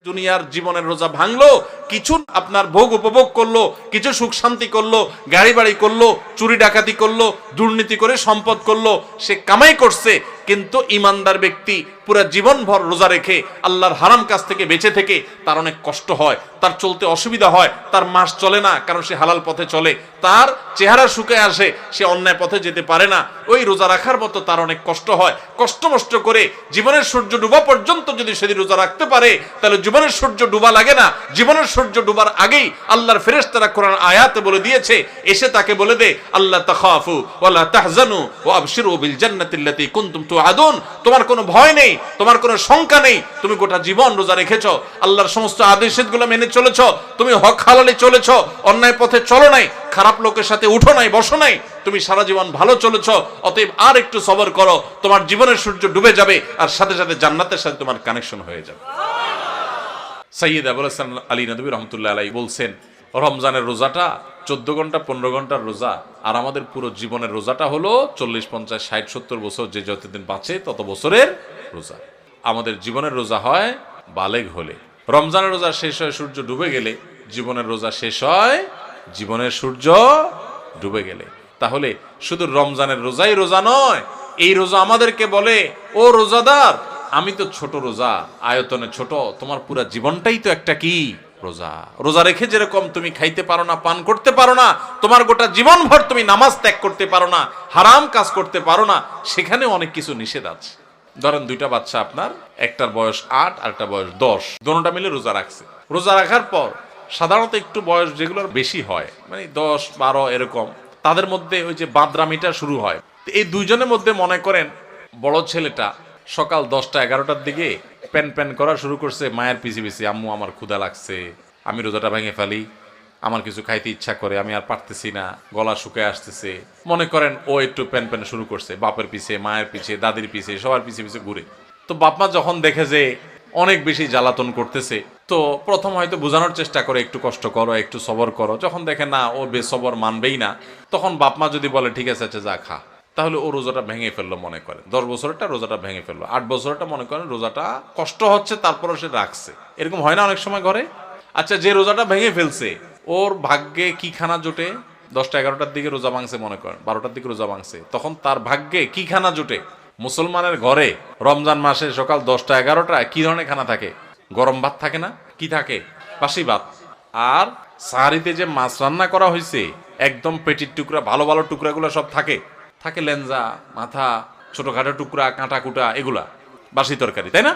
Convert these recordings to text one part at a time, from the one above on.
দুনিয়ার জীবনের রোজা ভাঙলো, কিছু আপনার ভোগ উপভোগ করলো, কিছু সুখ শান্তি করলো, গাড়ি বাড়ি করলো, চুরি ডাকাতি করলো, দুর্নীতি করে সম্পদ করলো, সে কামাই করছে। কিন্তু ইমানদার ব্যক্তি পুরা জীবনভর রোজা রেখে আল্লাহর হারাম কাজ থেকে বেঁচে থেকে তার অনেক কষ্ট হয়, তার চলতে অসুবিধা হয়, তার মাস চলে না, কারণ সে হালাল পথে চলে, তার চেহারা শুকিয়ে আসে, সে অন্যায় পথে যেতে পারে না। ওই রোজা রাখার মতো তার অনেক কষ্ট হয়। কষ্ট মষ্ট করে জীবনের সূর্য ডুবা পর্যন্ত যদি সেদিন রোজা রাখতে পারে, তাহলে জীবনের সূর্য ডুবা লাগে না। জীবনের সূর্য ডুবার আগেই আল্লাহর ফেরেশতারা কোরআন আয়াতে বলে দিয়েছে, এসে তাকে বলে দে, আল্লাহ তাখাফু ওয়ালা তাহজানু ওয়া আবশিরু বিল জান্নাতিল্লাতী কুনতুম তুআদুন। তোমার কোনো ভয় নেই, তোমার কোনো শঙ্কা নেই, তুমি গোটা জীবন রোজা রেখেছো, আল্লাহর সমস্ত আদেশগুলো মেনে চলেছো, তুমি হক হালালে চলেছো, অন্যায় পথে চলো নাই, খারাপ লোকের সাথে উঠো নাই, বসো নাই, তুমি সারা জীবন ভালো চলেছো। অতএব আর একটু সবর করো, তোমার জীবনের সূর্য ডুবে যাবে, আর সাথে সাথে জান্নাতের সাথে তোমার কানেকশন হয়ে যাবে। সাইয়্যিদ আবুল হাসান আলী নদভী রহমতুল্লাহ আলাইহি বলছেন, রমজানের রোজাটা 14 ঘন্টা 15 ঘন্টার রোজা, আর আমাদের পুরো জীবনের রোজাটা হলো 40 50 60 70 বছর, যে যতদিন বাঁচে তত বছরের রোজা। আমাদের জীবনের রোজা হয় বালেগ হলে। রমজানের রোজা শেষ হয় সূর্য ডুবে গেলে, জীবনের রোজা শেষ হয় জীবনের সূর্য ডুবে গেলে। তাহলে শুধু রমজানের রোজাই রোজা নয়, এই রোজা আমাদেরকে বলে, ও রোজাদার, আমি তো ছোট রোজা, আয়তনে ছোট, তোমার পুরা জীবনটাই তো একটা কি রোজা। রোজা রেখে যেরকম তুমি খাইতে পারো না, পান করতে পারো না, তোমার গোটা জীবন ভর তুমি নামাজ ত্যাগ করতে পারো না, হারাম কাজ করতে পারো না, সেখানে অনেক কিছু নিষেধ আছে। ধরেন দুইটা বাচ্চা আপনার, একটার বয়স 8 আর একটা বয়স 10, দুটোটা মিলে রোজা রাখছে। রোজা রাখার পর সাধারণত একটু বয়স যেগুলোর বেশি হয়, মানে 10 12 এরকম, তাদের মধ্যে ওই যে বাদরামিটা শুরু হয়। এই দুইজনের মধ্যে মনে করেন বড় ছেলেটা সকাল 10টা 11টার দিকে প্যান প্যান করা শুরু করছে মায়ের পিছে পিছে, আম্মু আমার ক্ষুধা লাগছে, আমি রোজাটা ভেঙে ফেলি, আমার কিছু খাইতে ইচ্ছা করে, আমি আর পারতেছি না, গলা শুকায় আসতেছে। মনে করেন ও একটু প্যান প্যান শুরু করছে, বাপের পিছে, মায়ের পিছে, দাদির পিছে, সবার পিছে পিছে ঘুরে। তো বাপমা যখন দেখে যে অনেক বেশি জ্বালাতন করতেছে, তো প্রথম হয়তো বোঝানোর চেষ্টা করে, একটু কষ্ট করো, একটু সবর করো। যখন দেখে না ও বেসবর মানবেই না, তখন বাপমা যদি বলে ঠিক আছে আচ্ছা যা খা, তাহলে ও রোজাটা ভেঙে ফেললো। মনে করেন 10 বছরটা রোজাটা ভেঙে ফেললো, 8 বছরটা মনে করেন রোজাটা কষ্ট হচ্ছে, তারপরও সে রাখছে। এরকম হয় না অনেক সময় ঘরে? আচ্ছা, যে রোজাটা ভেঙে ফেলছে ওর ভাগ্যে কি খানা জোটে? 10টা 11টার দিকে রোজা ভাঙছে, মনে করেন 12টার দিকে রোজা ভাঙছে, তখন তার ভাগ্যে কি খানা জোটে? মুসলমানের ঘরে রমজান মাসে সকাল 10টা 11টায় কি ধরনের খানা থাকে? গরম ভাত থাকে না? কি থাকে? বাসি ভাত। আর সাহারিতে যে মাছ রান্না করা হয়েছে, একদম পেটির টুকরা, ভালো ভালো টুকরাগুলো সব থাকে, থাকে লেঞ্জা, মাথা, ছোটখাটো টুকরা, কাঁটা কুটা, এগুলা বাসি তরকারি, তাই না?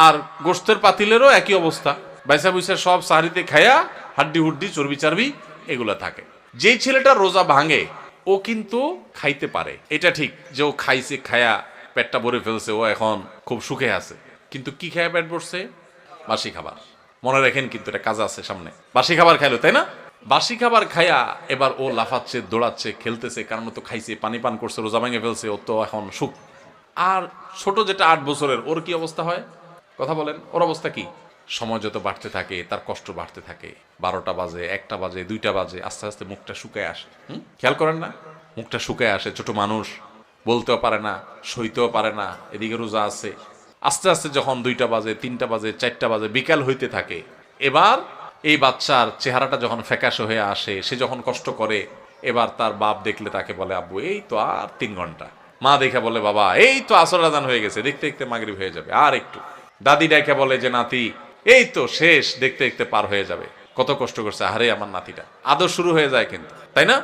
আর গোশতের পাতিলেরও একই অবস্থা, বাইসা বুইসা সব সাহারিতে খায়া হাড্ডি হুড্ডি, চর্বি চারবি এগুলা থাকে। যেই ছেলেটা রোজা ভাঙে ও কিন্তু খাইতে পারে, এটা ঠিক যে ও খাইছে, খায়া পেটটা ভরে ফেলছে, ও এখন খুব সুখে আছে। কিন্তু কি খায়া পেট ভরছে? বাসি খাবার। মনে রাখেন কিন্তু এটা কাজ আছে সামনে। বাসি খাবার খাইলো, তাই না? বাসি খাবার খায়া এবার ও লাফাচ্ছে, দৌড়াচ্ছে, খেলতেছে, কারণ ও তো খাইছে, পানি পান করছে, রোজা ভেঙে ফেলছে, ও তো এখন সুখ। আর ছোট যেটা 8 বছরের, ওর কি অবস্থা হয়? কথা বলেন, ওর অবস্থা কি? সময় যত বাড়তে থাকে তার কষ্ট বাড়তে থাকে। 12টা বাজে, 1টা বাজে, 2টা বাজে, আস্তে আস্তে মুখটা শুকায় আসে। খেয়াল করেন না? মুখটা শুকায় আসে। ছোট মানুষ, বলতেও পারে না, সইতেও পারে না, এদিকে রোজা আছে। আস্তে আস্তে যখন 2টা বাজে, 3টা বাজে, 4টা বাজে, বিকাল হইতে থাকে, এবার এই বাচ্চার চেহারাটা যখন ফ্যাকাশে হয়ে আসে, সে যখন কষ্ট করে, এবার তার বাপ দেখলে তাকে বলে, আব্বু এই তো আর 3 ঘন্টা। মা দেখে বলে, বাবা এই তো আসর আজান হয়ে গেছে, দেখতে দেখতে মাগরিব হয়ে যাবে, আর একটু। দাদি দেখে বলে যে নাতি এই তো শেষ, দেখতে দেখতে পার হয়ে যাবে, কত কষ্ট করছে, আরে আমার নাতিটা। আদর শুরু হয়ে যায় কিন্তু, তাই না?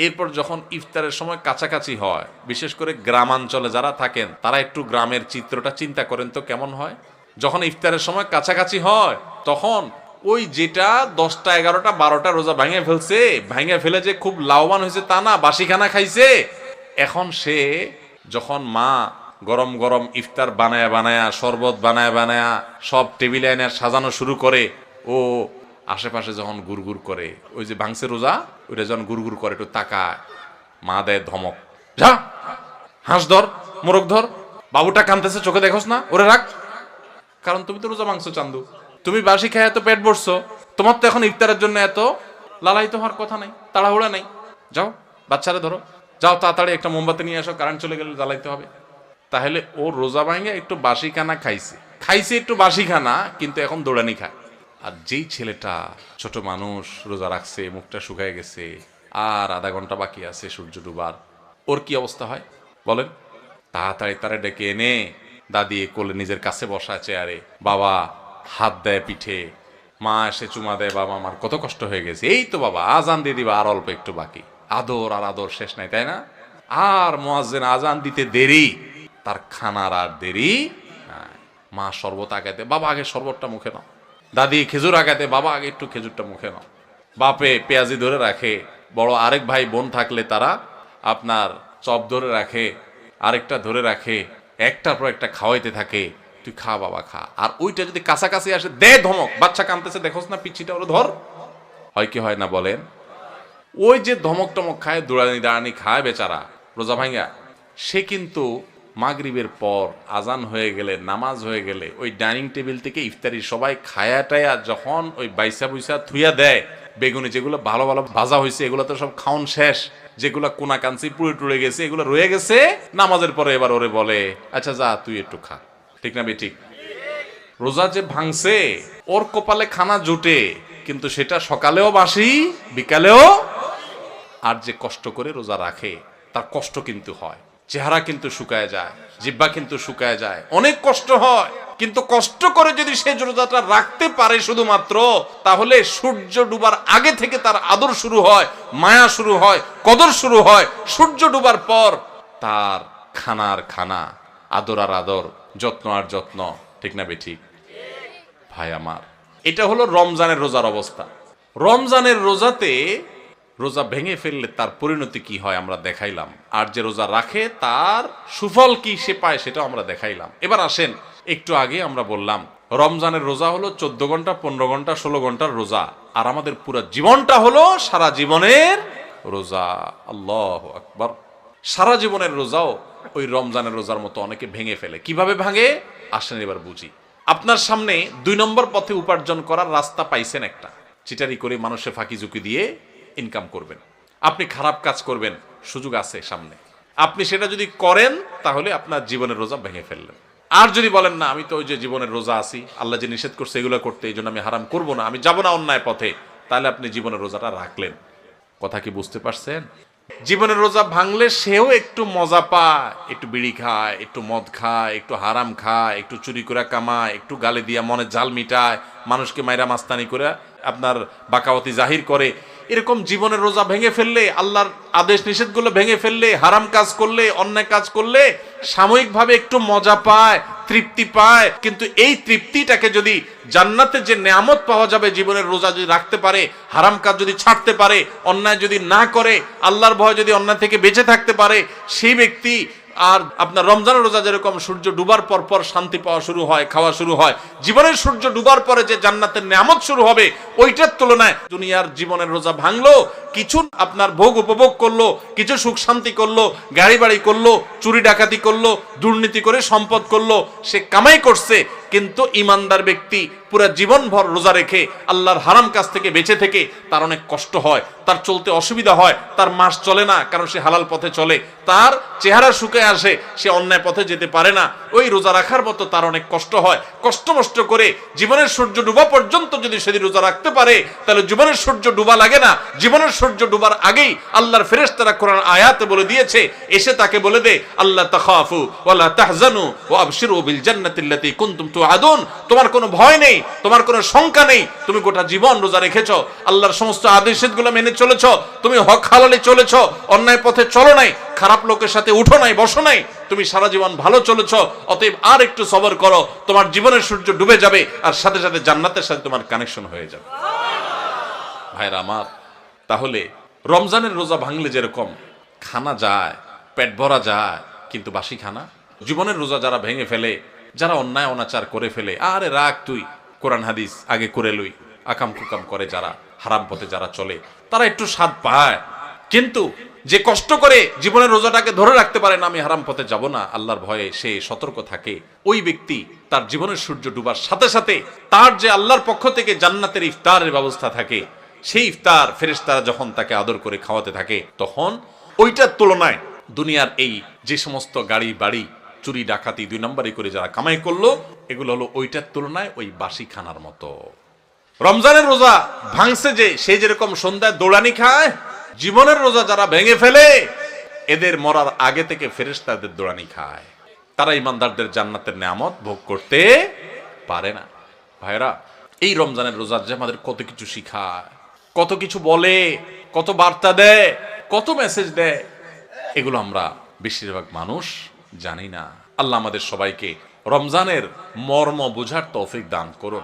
এরপর যখন ইফতারের সময় কাছাকাছি হয়, বিশেষ করে গ্রামাঞ্চলে যারা থাকেন তারা একটু গ্রামের চিত্রটা চিন্তা করেন তো কেমন হয়। যখন ইফতারের সময় কাছাকাছি হয়, তখন ওই যেটা 10টা 11টা 12টা রোজা ভেঙে ফেলছে, ভেঙে ফেলে যে খুব লাভবান হয়েছে তা না, বাসি খানা খাইছে। এখন সে যখন মা গরম গরম ইফতার বানায়া বানায়া, শরবত বানায়া বানায়া সব টেবিলে এনে সাজানো শুরু করে, ও আশেপাশে যখন গুড়গুড় করে, ওই যে ভাঙছে রোজা, ওইটা যখন গুড়গুড় করে, একটু তাকায়, মা দেয় ধমক, যা হাঁস ধর, মোরগ ধর, বাবুটা কাঁদতেছে, চোখে দেখোস না, ওরে রাখ। কারণ তুমি তো রোজা ভাঙছো চান্দু, তুমি বাসি খায় এত পেট ভরছো, তোমার তো এখন ইফতারের জন্য এত লালায়িত হওয়ার কথা নাই, তাড়াহুড়া নাই। যাও বাচ্চারা ধরো, যাও তাড়াতাড়ি একটা মোমবাতি নিয়ে আসো, কারেন্ট চলে গেলে জ্বালাইতে হবে। তাহলে ও রোজা ভাঙে একটু বাসি খানা খাইছে, খাইছে একটু বাসি খানা, কিন্তু এখন দৌড়ানি খায়। আর যেই ছেলেটা ছোট মানুষ রোজা রাখছে, মুখটা শুকায় গেছে, আর আধা ঘন্টা বাকি আছে সূর্য ডুবার, ওর কি অবস্থা হয় বলেন? তাড়াতাড়ি তারা ডেকে এনে দাদি কোলে নিজের কাছে বসা চেয়ারে, বাবা হাত দেয় পিঠে, মা এসে চুমা দেয়, বাবা আমার কত কষ্ট হয়ে গেছে, এই তো বাবা আজান দিয়ে দিবা, আর অল্প একটু বাকি। আদর আর আদর শেষ নাই, তাই না? আর মুয়াজ্জিন আজান দিতে দেরি, তার খানার আর দেরি নাই। মা শরবত আগাতে, বাবা আগে শরবতটা মুখে নাও। দাদি খেজুর আগাতে, বাবা আগে একটু খেজুরটা মুখে নাও। বাপে পেঁয়াজি ধরে রাখে, বড় আরেক ভাই বোন থাকলে তারা আপনার চপ ধরে রাখে, আরেকটা ধরে রাখে, একটার পর একটা খাওয়াইতে থাকে, তুই খা বাবা খা। আর ওইটা যদি কাছাকাছি আসে দে ধমক, বাচ্চা কাঁদতেছে দেখোস না পিচ্ছিটা, ওরা ধর। হয় কি হয় না বলেন? ওই যে ধমক টমক খায়, দৌড়ানি দাঁড়ানি খায় বেচারা রোজা ভাঙ্গা, সে কিন্তু মাগরিবের পর আজান হয়ে গেলে, নামাজ হয়ে গেলে, ওই ডাইনিং টেবিল থেকে ইফতারি সবাই খায়া টায়া যখন ওই বাইসা বুইসা থুইয়া দেয়, বেগুনি যেগুলো ভালো ভালো ভাজা হয়েছে এগুলো তো সব খাওন শেষ, যেগুলো কোনা কাঞ্চি পুড়ে টুড়ে গেছে এগুলো রয়ে গেছে, নামাজের পরে এবার ওরে বলে আচ্ছা যা তুই একটু খা। ঠিক না বেঠিক? রোজা যে ভাঙছে ওর কপালে খানা জুটে, কিন্তু সেটা সকালেও বাসি বিকালেও। আর যে কষ্ট করে রোজা রাখে তার কষ্ট কিন্তু হয়, চেহারা কিন্তু শুকায় যায়, জিহ্বা কিন্তু শুকায় যায়, অনেক কষ্ট হয়। কিন্তু কষ্ট করে যদি সে রোজাটা রাখতে পারে শুধুমাত্র, তাহলে সূর্য ডুবার আগে থেকে তার আদর শুরু হয়, মায়া শুরু হয়, কদর শুরু হয়। সূর্য ডুবার পর তার খানার খানা, আদর আর আদর, যত্ন আর যত্ন। ঠিক না বেঠিক? ভাই আমার, এটা হলো রমজানের রোজার অবস্থা। রমজানের রোজাতে রোজা ভেঙে ফেললে তার পরিণতি কি হয় আমরা দেখাইলাম, আর যে রোজা রাখে তার সুফল কি সে পায় সেটাও আমরা দেখাইলাম। এবার আসেন, একটু আগে আমরা বললাম রমজানের রোজা হলো 14 ঘন্টা 15 ঘন্টা 16 ঘন্টার রোজা, আর আমাদের পুরো জীবনটা হলো সারা জীবনের রোজা। আল্লাহু আকবার। সারা জীবনের রোজাও ওই রমজানের রোজার মতো অনেকে ভেঙে ফেলে। কিভাবে ভাঙে আসেন এবার বুঝি। আপনার সামনে 2 নম্বর পথে উপার্জন করার রাস্তা পাইছেন একটা, চিটারি করে মানুষের ফাঁকি ঝুঁকি দিয়ে ইনকাম করবেন, আপনি খারাপ কাজ করবেন, সুযোগ আছে সামনে, আপনি সেটা যদি করেন তাহলে আপনার জীবনের রোজা ভেঙে ফেললেন। আর যদি বলেন না আমি তো ওই যে জীবনের রোজা আছি, আল্লাহ যে নিষেধ করছে এগুলো করতে, এই জন্য আমি হারাম করব না, আমি যাব না অন্যায় পথে, তাহলে আপনি জীবনের রোজাটা রাখলেন। কথা কি বুঝতে পারছেন? জীবনের রোজা ভাঙলে সেও একটু মজা পায়, একটু বিড়ি খায়, একটু মদ খায়, একটু হারাম খায়, একটু চুরি করে কামায়, একটু গালে দিয়া মনে জাল মিটায়, মানুষকে মাইরা মাস্তানি করে আপনার বাকাওয়াতি জাহির করে। এরকম জীবনের রোজা ভেঙে ফেললে, আল্লাহর আদেশ নিষেধগুলো ভেঙে ফেললে, হারাম কাজ করলে, অন্যায় কাজ করলে সাময়িকভাবে একটু মজা পায়, তৃপ্তি পায়। কিন্তু এই তৃপ্তিটাকে যদি জান্নাতে যে নেয়ামত পাওয়া যাবে জীবনের রোজা যদি রাখতে পারে, হারাম কাজ যদি ছাড়তে পারে, অন্যায় যদি না করে, আল্লাহর ভয় যদি অন্যায় থেকে বেঁচে থাকতে পারে, সেই ব্যক্তি আর আপনার রমজানের রোজা যেরকম সূর্য ডুবার পর পর শান্তি পাওয়া শুরু হয়, খাওয়া শুরু হয়, জীবনের সূর্য ডুবার পরে যে জান্নাতের নেয়ামত শুরু হবে, ওইটার তুলনায় দুনিয়ার জীবনের রোজা ভাঙলো, কিছু আপনার ভোগ উপভোগ করলো, কিছু সুখ শান্তি করলো, গাড়ি বাড়ি করলো, চুরি ডাকাতি করলো, দুর্নীতি করে সম্পদ করলো, সে কামাই করছে। কিন্তু ইমানদার ব্যক্তি পুরো জীবনভর রোজা রেখে আল্লাহর হারাম কাজ থেকে বেঁচে থেকে তার অনেক কষ্ট হয়, তার চলতে অসুবিধা হয়, তার মাস চলে না, কারণ সে হালাল পথে চলে, তার চেহারা শুকিয়ে আসে, সে অন্যায় পথে যেতে পারে না। ওই রোজা রাখার মতো তার অনেক কষ্ট হয়। কষ্ট মষ্ট করে জীবনের সূর্য ডুবা পর্যন্ত যদি সেদিন রোজা রাখতে পারে, তাহলে জীবনের সূর্য ডুবা লাগে না। জীবনের সূর্য ডুবার আগেই আল্লাহর ফেরেশতারা কোরআন আয়াতে বলে দিয়েছে, এসে তাকে বলে দে আল্লাহ তাখাফু ওয়ালা তাহজানু ওয়া আবশিরু বিল জান্নাতিল্লাতী কুনতুম তুআদুন। তোমার কোনো ভয় নেই, তোমার কোনো শঙ্কা নেই, তুমি গোটা জীবন রোজা রেখেছো, আল্লাহর সমস্ত আদেশগুলো মেনে চলেছো, তুমি হক হালালে চলেছো, অন্যায় পথে চলো নাই, খারাপ লোকের সাথে উঠো নাই, বসো নাই, তুমি সারা জীবন ভালো চলেছো। অতএব আর একটু সবর করো, তোমার জীবনের সূর্য ডুবে যাবে, আর সাথে সাথে জান্নাতের সাথে তোমার কানেকশন হয়ে যাবে। ভাইরা আমার, তাহলে রমজানের রোজা ভাঙলে যেরকম খানা যায়, পেট ভরা যায়, কিন্তু বাসি খানা, জীবনের রোজা যারা ভেঙে ফেলে, যারা অন্যায় অনাচার করে ফেলে, আরে রাখ তুই, কোরআন হাদিস আগে করে লুই, আকাম কুকাম করে যারা, হারাম পথে যারা চলে, তারা একটু স্বাদ পায়। কিন্তু যে কষ্ট করে জীবনের রোজাটাকে ধরে রাখতে পারে না, আমি হারাম পথে যাব না, আল্লাহর ভয়ে সে সতর্ক থাকে, ওই ব্যক্তি তার জীবনের সূর্য ডুবার সাথে সাথে তার যে আল্লাহর পক্ষ থেকে জান্নাতের ইফতারের ব্যবস্থা থাকে, সেই ইফতার ফেরেশতারা যখন তাকে আদর করে খাওয়াতে থাকে, তখন ওইটার তুলনায় দুনিয়ার এই যে সমস্ত গাড়ি বাড়ি, চুরি ডাকাতি 2 নম্বরই করে যারা কামাই করলো, এগুলো হলো ওইটার তুলনায় ওই বাসি খানার মতো। রমজানের রোজা ভাঙছে যে, সে যেরকম সন্ধ্যায় দৌড়ানি খায়, জীবনের রোজা যারা ভেঙে ফেলে এদের মরার আগে থেকে ফেরেশতাদের দৌড়ানি খায়। তারা ইমানদারদের জান্নাতের নেয়ামত ভোগ করতে পারে না। ভাইরা, এই রমজানের রোজা যে আমাদের কত কিছু শিখায়, কত কিছু বলে, কত বার্তা দেয়, কত মেসেজ দেয়, এগুলো আমরা বেশিরভাগ মানুষ জানি না। আল্লাহ আমাদের সবাইকে রমজানের মর্ম বোঝার তৌফিক দান করুন।